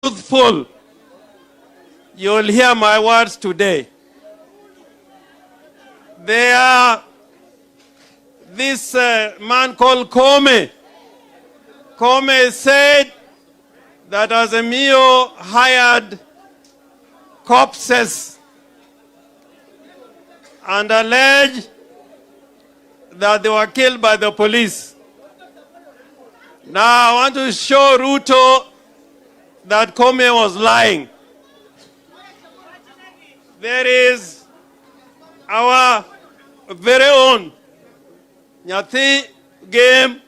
truthful, you'll hear my words today. This man called Koome. Koome said that Azimio hired corpses and alleged that they were killed by the police. Now I want to show RUTO that Koome was lying. There is our very own nyathi game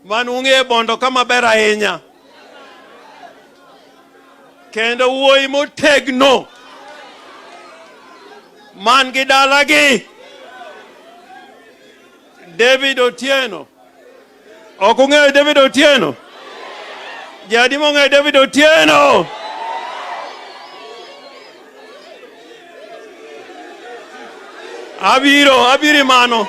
manunge bondo kama bera henya. Kendo wuoyi motegno man gi dalagi David Otieno. Ok ung'eyo David Otieno? Jadi mong'eyo David Otieno? Abiri mano.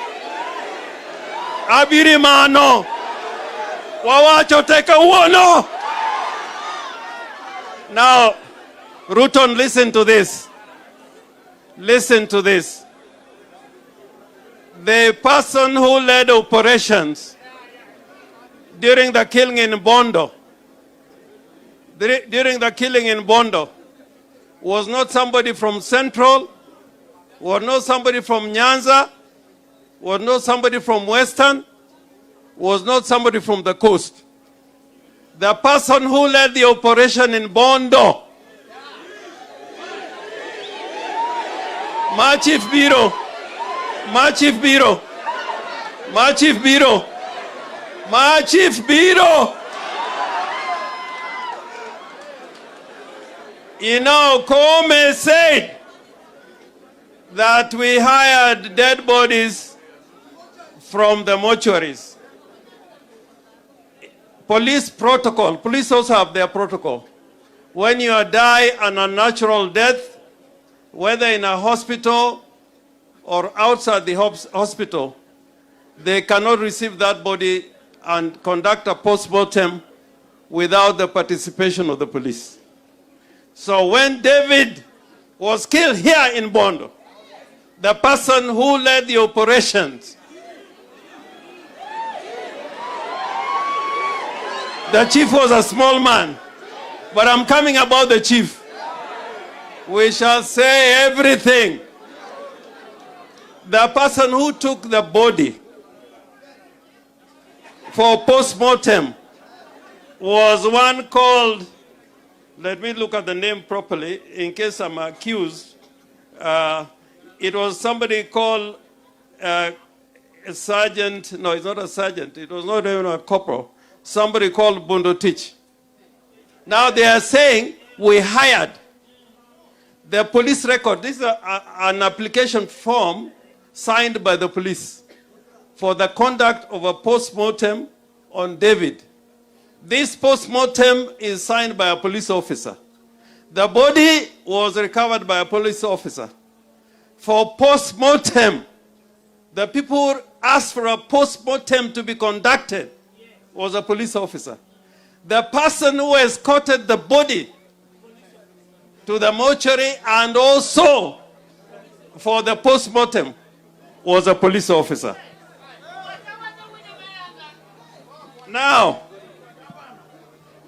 Wawacho teka uono. Now, Ruton, listen to this. Listen to this. The person who led operations during the killing in Bondo, was not somebody from Central, was not somebody from Nyanza, was not somebody from Western, was not somebody from the coast. The person who led the operation in Bondo, my chief bureau, you know, Koome said that we hired dead bodies from the mortuaries. Police protocol, police also have their protocol. When you die an unnatural death, whether in a hospital or outside the hospital, they cannot receive that body and conduct a post-mortem without the participation of the police. So when David was killed here in Bondo, the person who led the operations, the chief was a small man, but I'm coming about the chief. We shall say everything. The person who took the body for post-mortem was one called, let me look at the name properly in case I'm accused. It was somebody called a sergeant. No, it's not a sergeant. It was not even a corporal. Somebody called Bundotich. Now they are saying we hired the police record. This is an application form signed by the police for the conduct of a post-mortem on David. This post-mortem is signed by a police officer. The body was recovered by a police officer. For post-mortem, the people asked for a post-mortem to be conducted was a police officer. The person who escorted the body to the mortuary and also for the post-mortem was a police officer. Now,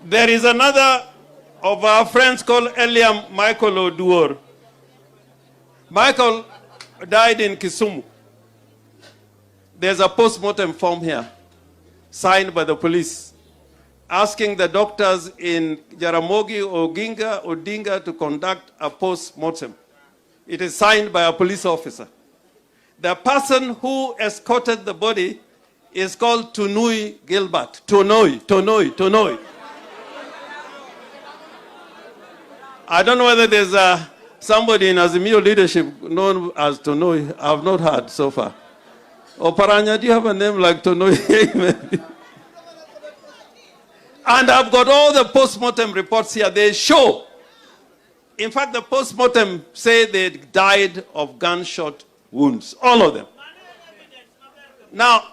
there is another of our friends called Eliam Michael Oduor. Michael died in Kisumu. There's a post-mortem form here, signed by the police, asking the doctors in Jaramogi, Odinga to conduct a post-mortem. It is signed by a police officer. The person who escorted the body is called Tunui Gilbert. Tonoi. I don't know whether there's somebody in Azimio leadership known as Tonoi. I have not heard so far. Oparanya, do you have a name like Tonoi? And I've got all the post-mortem reports here. They show, in fact, the post-mortem say they died of gunshot wounds, all of them. Now,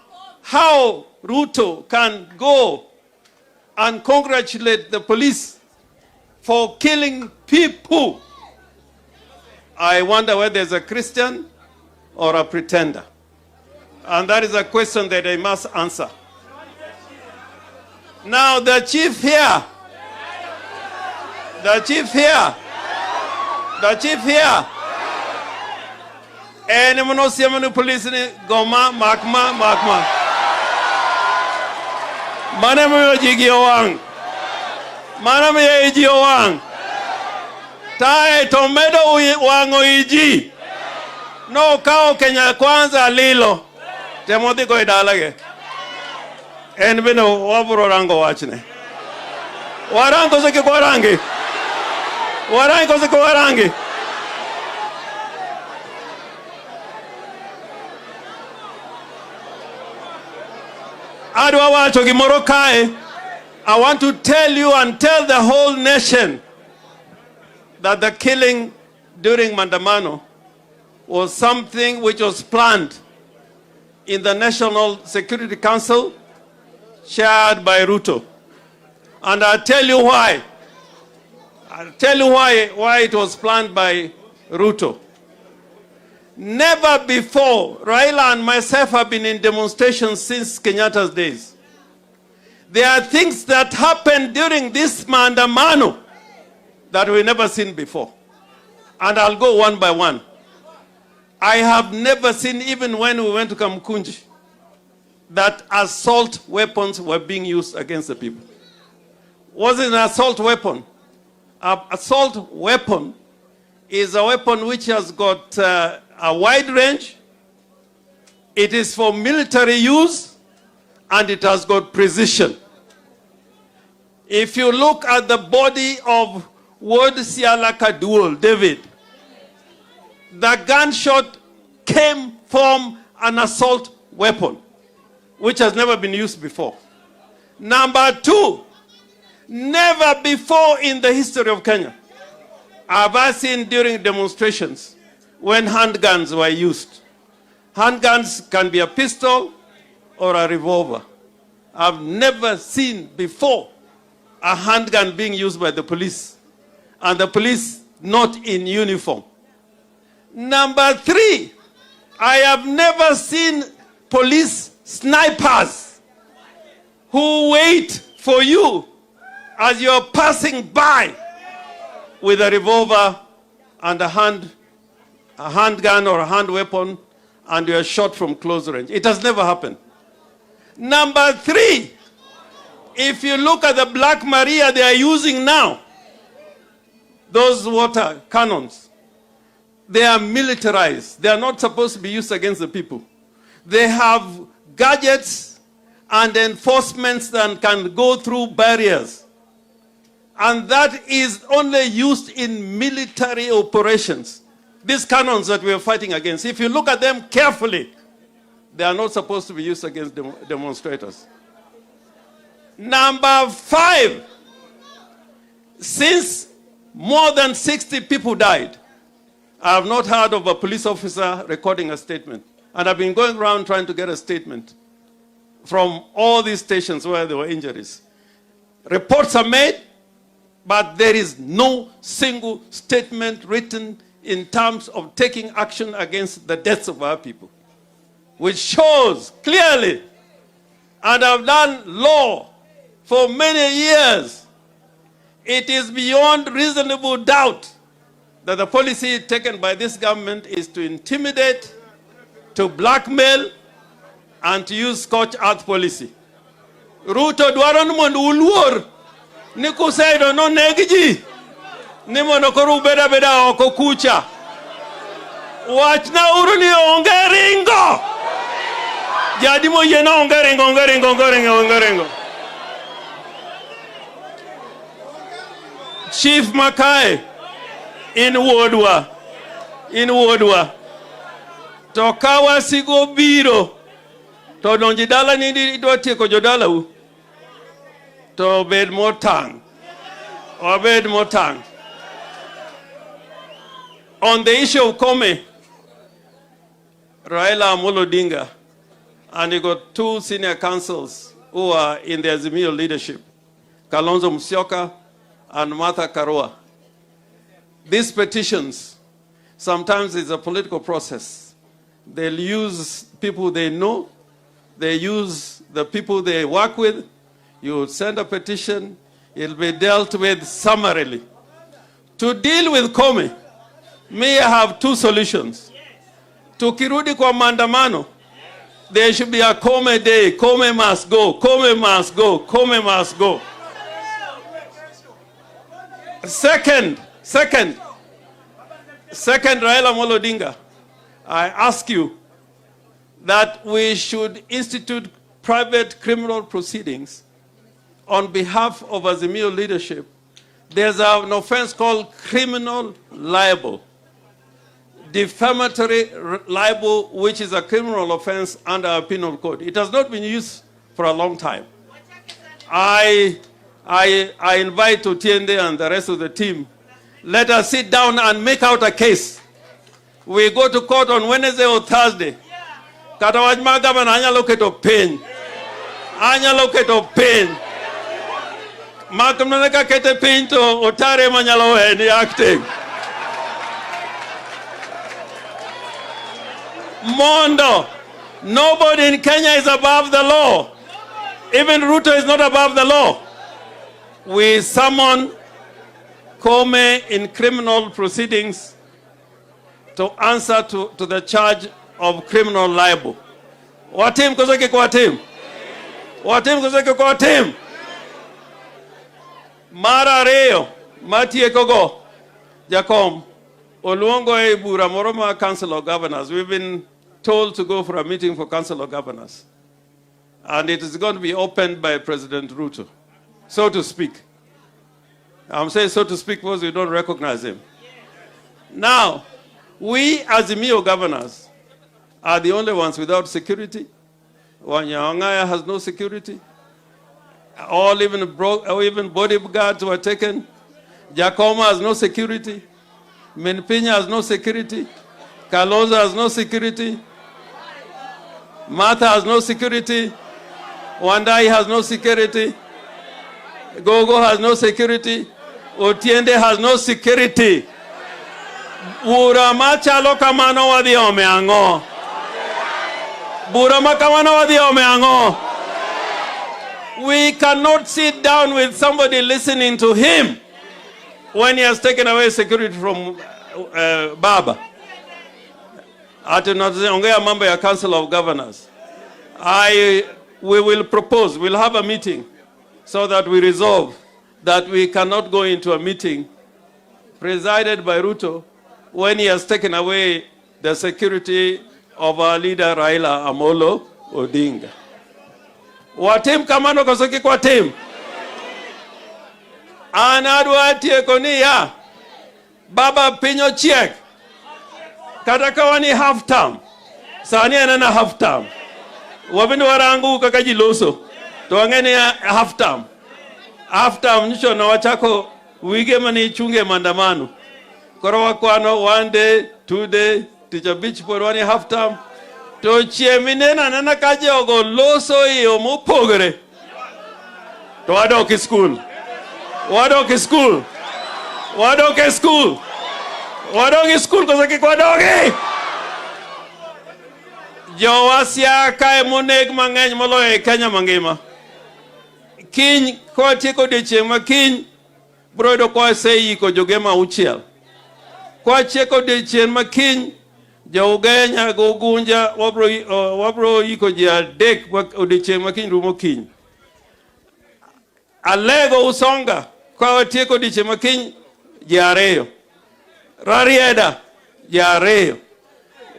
how RUTO can go and congratulate the police for killing people. I wonder whether there's a Christian or a pretender. And that is a question that I must answer. Now the chief here, any mono police ni goma makma. Mana mo jigio wang. Tae tomedo wango iji. No kao Kenya kwanza lilo. Temodi ko idalage. En bino waburo rango wachne. Warango se kwa rangi. Warango se kwa rangi. Adwa wacho gimoro kae. I want to tell you and tell the whole nation that the killing during Maandamano was something which was planned in the National Security Council chaired by RUTO. And I'll tell you why. I'll tell you why it was planned by RUTO. Never before, Raila and myself have been in demonstrations since Kenyatta's days. There are things that happened during this Maandamano that we've never seen before. And I'll go one by one. I have never seen, even when we went to Kumekucha, that assault weapons were being used against the people. Was it an assault weapon? An assault weapon is a weapon which has got a wide range. It is for military use, and it has got precision. If you look at the body of Ward Sialaka Dual, David, the gunshot came from an assault weapon, which has never been used before. Number two, never before in the history of Kenya have I seen during demonstrations when handguns were used. Handguns can be a pistol or a revolver. I've never seen before a handgun being used by the police, and the police not in uniform. Number three, I have never seen police snipers who wait for you as you're passing by with a revolver and a handgun or a hand weapon, and you're shot from close range. It has never happened. Number three, if you look at the Black Maria they are using now, those water cannons, they are militarized. They are not supposed to be used against the people. They have gadgets and enforcements that can go through barriers. And that is only used in military operations. These cannons that we are fighting against, if you look at them carefully, they are not supposed to be used against demonstrators. Number five, since more than 60 people died, I have not heard of a police officer recording a statement. And I've been going around trying to get a statement from all these stations where there were injuries. Reports are made, but there is no single statement written in terms of taking action against the deaths of our people, which shows clearly, and I've done law for many years, it is beyond reasonable doubt that the policy taken by this government is to intimidate, to blackmail, and to use scorched earth policy. RUTO dwaron mondo uluor ni kusaido no negiji ni mondo koru beda oko kucha. Wachna uru ni onge ringo. Jadi mo yena onge ringo. Chief Makai in Wodwa. To kawa sigo biro. To donji dala ni idwa tieko jodala u. To bed motang. On the issue of Koome, Raila and ODINGA, and you got two senior councils who are in the Azimio leadership, Kalonzo Musyoka and Martha Karua. These petitions, sometimes it's a political process. They'll use people they know, they use the people they work with. You send a petition, it'll be dealt with summarily. To deal with Koome, me I have two solutions. Tukirudi kwa maandamano, there should be a Koome day. Koome must go. Koome must go. Koome must go. Second, Raila ODINGA, I ask you that we should institute private criminal proceedings on behalf of Azimio leadership. There's an offense called criminal libel. Defamatory libel, which is a criminal offense under our penal code. It has not been used for a long time. I invite Otiende and the rest of the team, let us sit down and make out a case. We go to court on Wednesday or Thursday. Katawajma governor anya loketo pain. Anya loketo pain. Makamneka kete pain to otare manyalo eni acting. Mondo, nobody in Kenya is above the law. Even RUTO is not above the law. We summon Koome in criminal proceedings to answer to the charge of criminal libel. Watim kozeke kwa tim. Watim kozeke kwa tim. Mara reo, matie kogo, Jakom, Oluongo e bura moroma Council of Governors. We've been told to go for a meeting for Council of Governors. And it is going to be opened by President RUTO, so to speak. I'm saying so to speak because we don't recognize him. Now, we Azimio governors are the only ones without security. Wanyangaya has no security. All even bodyguards were taken. Jakoma has no security. Menpinya has no security. Kalonzo has no security. Martha has no security. Wandai has no security. Gogo has no security. Otiende has no security. Burama chalo kamano wadi ome ango. Burama kamano wadi ome ango. We cannot sit down with somebody listening to him when he has taken away security from Baba. Ongea mambo ya Council of Governors. We will propose, we'll have a meeting so that we resolve that we cannot go into a meeting presided by RUTO when he has taken away the security of our leader Raila Amolo Odinga. Watim kamano kosoki kwa tim. Anadwa tiekonia. Baba pinyo chiek. Katakawani half term. Sani anana half term. Wabini warangu kakaji loso. Tuangeni half term. Half term nisho na wachako wige mani chunge mandamano. Korowa kwano 1 day, 2 day, teacher beach for one half term. To chieminena nana kaje ogo loso iyo mupogere. To wadoki school. Wadoki school. Wadoki school. Wadoki school kozaki kwa dogi. Jowasia kae muneg mangeny moloyo Kenya mangima. Kiny kwa tieko odiochieng' ma kiny brodo kwa sei ko jogema uchiel. Kwa tieko odiochieng' ma kiny Ugenya go gunja wabro yiko ji adek odiochieng' ma kiny rumo kiny. Alego usonga kwa tieko odiochieng' ma kiny ji ariyo. Rarieda ji ariyo.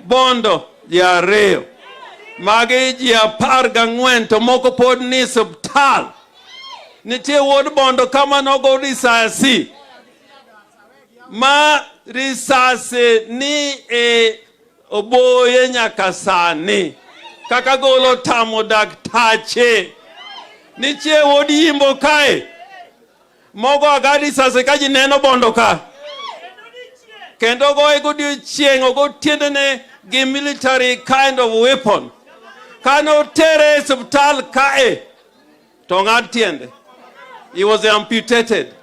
Bondo ji ariyo. Magi ji 14 to moko pod ni subtal. Nitie wuod Bondo kama nogo risasi. Ma risasi ni oboye nyaka sani. Kaka golo tamo daktache. Nitie wuod Yimbo kae. Mogo agadi risasi kaji neno Bondo ka. Kendo go egodi chieng' go tiendene gi military kind of weapon. Kano tere subtal kae. Tongad tiende. He was amputated.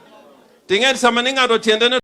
Tinget sama ni ng'ato tiende ne